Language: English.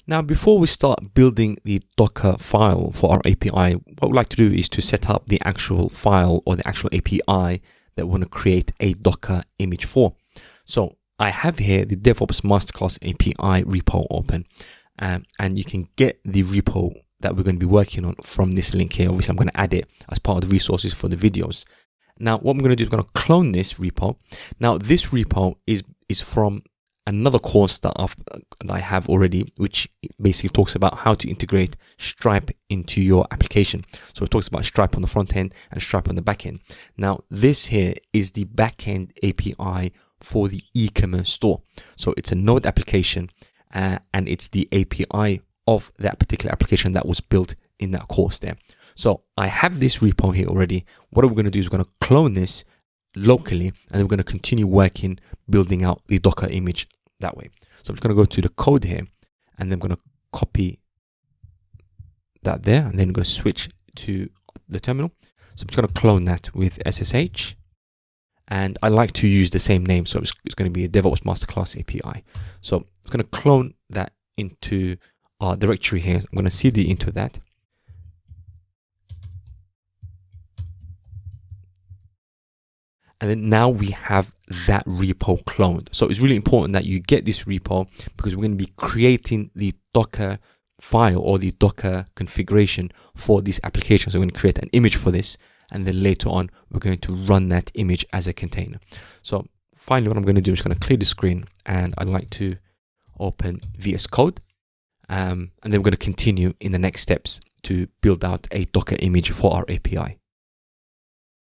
Now, before we start building the Docker file for our API, what we'd like to do is to set up the actual file or the actual API that we want to create a Docker image for. So I have here the DevOps Masterclass API repo open, and you can get the repo that we're going to be working on from this link here. Obviously, I'm going to add it as part of the resources for the videos. Now, what I'm going to do is I'm going to clone this repo. Now, this repo is from another course that I have already, which basically talks about how to integrate Stripe into your application. So it talks about Stripe on the front end and Stripe on the back end. Now, this here is the back end API for the e-commerce store. So it's a Node application, and it's the API of that particular application that was built in that course there. So I have this repo here already. What we're going to do is we're going to clone this locally, and then we're going to continue working, building out the Docker image that way. So I'm just going to go to the code here, and then I'm going to copy that there, and then I'm going to switch to the terminal. So I'm just going to clone that with SSH, and I like to use the same name, so it's going to be a DevOps Masterclass API. So it's going to clone that into our directory here. I'm going to cd into that. And then now we have that repo cloned. So it's really important that you get this repo, because we're going to be creating the Docker file or the Docker configuration for this application. So we're going to create an image for this, and then later on, we're going to run that image as a container. So finally, what I'm going to do is going to clear the screen, and I'd like to open VS Code. And then we're going to continue in the next steps to build out a Docker image for our API.